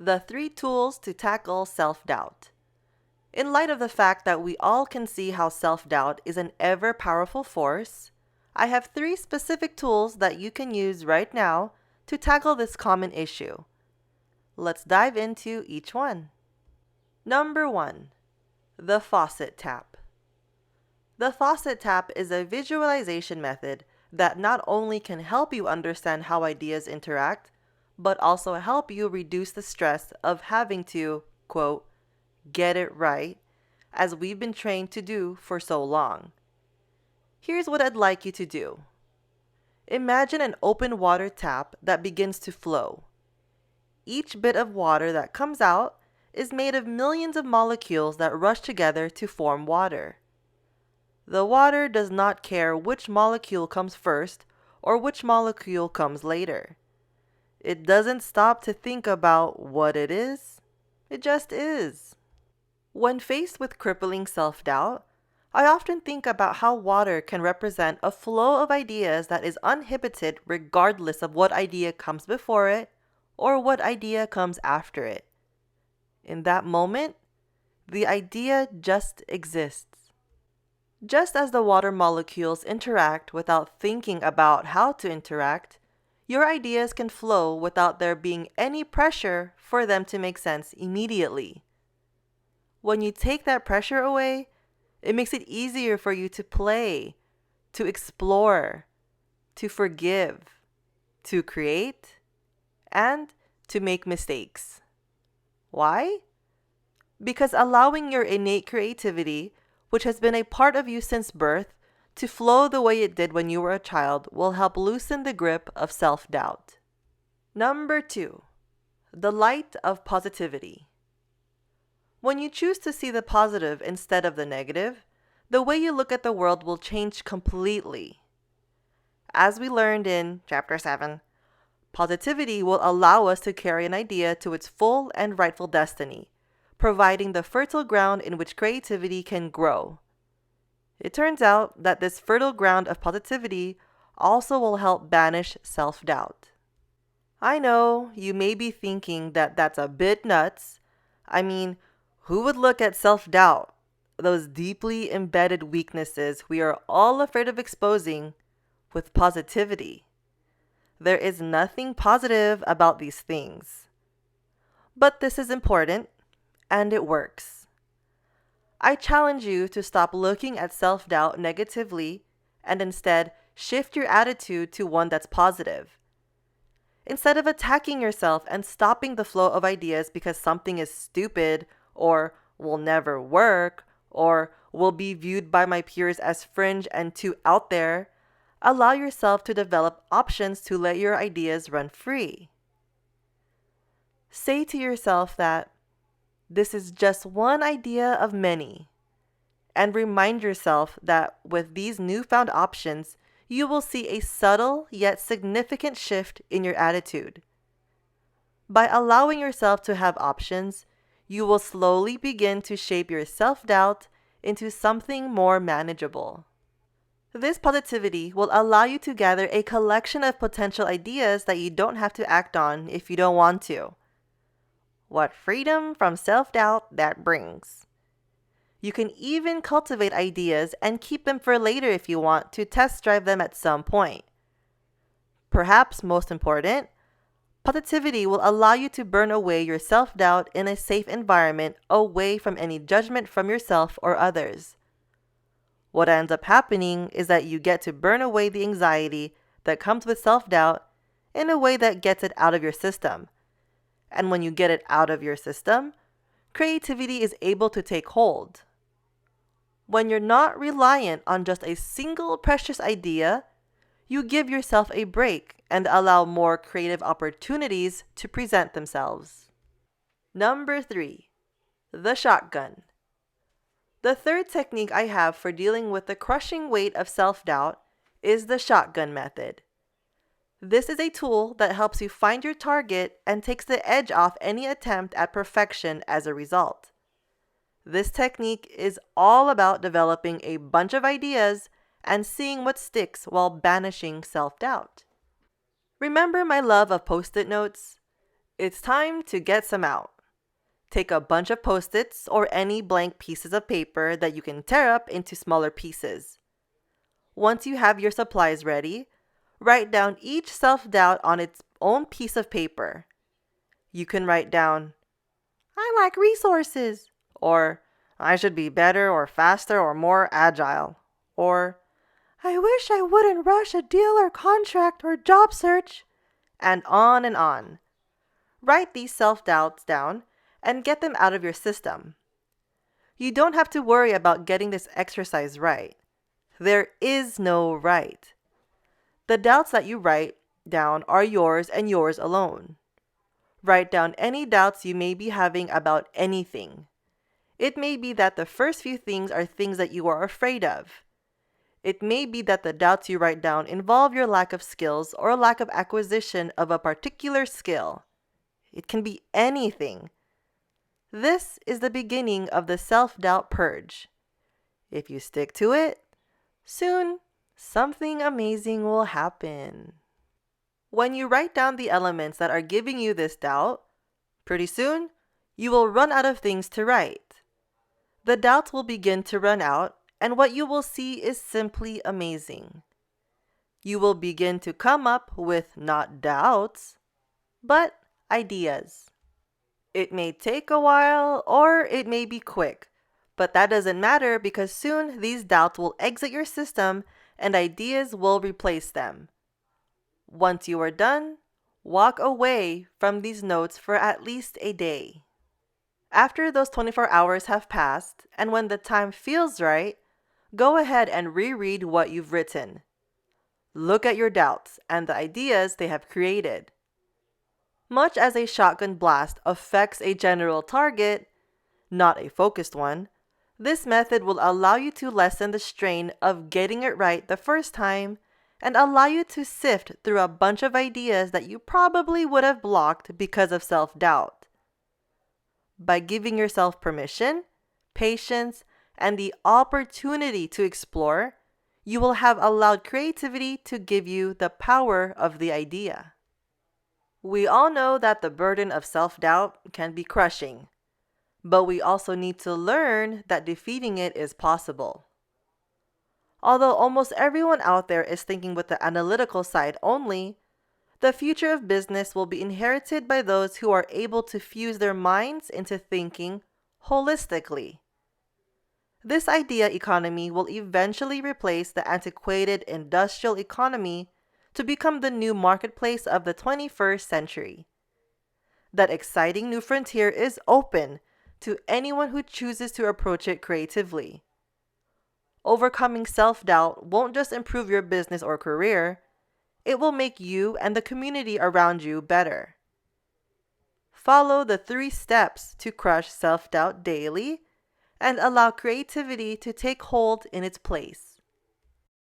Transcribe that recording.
The 3 tools to tackle self-doubt. In light of the fact that we all can see how self-doubt is an ever-powerful force, I have 3 specific tools that you can use right now to tackle this common issue. Let's dive into each one. Number 1. The faucet tap. The faucet tap is a visualization method that not only can help you understand how ideas interact, but also help you reduce the stress of having to, quote, get it right, as we've been trained to do for so long. Here's what I'd like you to do. Imagine an open water tap that begins to flow. Each bit of water that comes out is made of millions of molecules that rush together to form water. The water does not care which molecule comes first or which molecule comes later. It doesn't stop to think about what it is. It just is. When faced with crippling self-doubt, I often think about how water can represent a flow of ideas that is uninhibited regardless of what idea comes before it or what idea comes after it. In that moment, the idea just exists. Just as the water molecules interact without thinking about how to interact, your ideas can flow without there being any pressure for them to make sense immediately. When you take that pressure away, it makes it easier for you to play, to explore, to forgive, to create, and to make mistakes. Why? Because allowing your innate creativity, which has been a part of you since birth, to flow the way it did when you were a child will help loosen the grip of self-doubt. Number 2. The light of positivity. When you choose to see the positive instead of the negative, the way you look at the world will change completely. As we learned in Chapter 7, positivity will allow us to carry an idea to its full and rightful destiny, providing the fertile ground in which creativity can grow. It turns out that this fertile ground of positivity also will help banish self-doubt. I know you may be thinking that that's a bit nuts. I mean, who would look at self-doubt, those deeply embedded weaknesses we are all afraid of exposing, with positivity? There is nothing positive about these things. But this is important, and it works. I challenge you to stop looking at self-doubt negatively and instead shift your attitude to one that's positive. Instead of attacking yourself and stopping the flow of ideas because something is stupid or will never work or will be viewed by my peers as fringe and too out there, allow yourself to develop options to let your ideas run free. Say to yourself that this is just one idea of many, and remind yourself that with these newfound options, you will see a subtle yet significant shift in your attitude. By allowing yourself to have options, you will slowly begin to shape your self-doubt into something more manageable. This positivity will allow you to gather a collection of potential ideas that you don't have to act on if you don't want to. What freedom from self-doubt that brings. You can even cultivate ideas and keep them for later if you want to test drive them at some point. Perhaps most important, positivity will allow you to burn away your self-doubt in a safe environment away from any judgment from yourself or others. What ends up happening is that you get to burn away the anxiety that comes with self-doubt in a way that gets it out of your system. And when you get it out of your system, creativity is able to take hold. When you're not reliant on just a single precious idea, you give yourself a break and allow more creative opportunities to present themselves. Number 3. The shotgun. The third technique I have for dealing with the crushing weight of self-doubt is the shotgun method. This is a tool that helps you find your target and takes the edge off any attempt at perfection as a result. This technique is all about developing a bunch of ideas and seeing what sticks while banishing self-doubt. Remember my love of Post-it notes? It's time to get some out. Take a bunch of Post-its or any blank pieces of paper that you can tear up into smaller pieces. Once you have your supplies ready, write down each self-doubt on its own piece of paper. You can write down, I lack resources, or I should be better or faster or more agile, or I wish I wouldn't rush a deal or contract or job search, and on and on. Write these self-doubts down and get them out of your system. You don't have to worry about getting this exercise right. There is no right. The doubts that you write down are yours and yours alone. Write down any doubts you may be having about anything. It may be that the first few things are things that you are afraid of. It may be that the doubts you write down involve your lack of skills or lack of acquisition of a particular skill. It can be anything. This is the beginning of the self-doubt purge. If you stick to it, soon something amazing will happen. When you write down the elements that are giving you this doubt, pretty soon you will run out of things to write. The doubts will begin to run out, and what you will see is simply amazing. You will begin to come up with not doubts, but ideas. It may take a while or it may be quick, but that doesn't matter because soon these doubts will exit your system and ideas will replace them. Once you are done, walk away from these notes for at least a day. After those 24 hours have passed, and when the time feels right, go ahead and reread what you've written. Look at your doubts and the ideas they have created. Much as a shotgun blast affects a general target, not a focused one, this method will allow you to lessen the strain of getting it right the first time and allow you to sift through a bunch of ideas that you probably would have blocked because of self-doubt. By giving yourself permission, patience, and the opportunity to explore, you will have allowed creativity to give you the power of the idea. We all know that the burden of self-doubt can be crushing, but we also need to learn that defeating it is possible. Although almost everyone out there is thinking with the analytical side only, the future of business will be inherited by those who are able to fuse their minds into thinking holistically. This idea economy will eventually replace the antiquated industrial economy to become the new marketplace of the 21st century. That exciting new frontier is open to anyone who chooses to approach it creatively. Overcoming self-doubt won't just improve your business or career, it will make you and the community around you better. Follow the 3 steps to crush self-doubt daily and allow creativity to take hold in its place.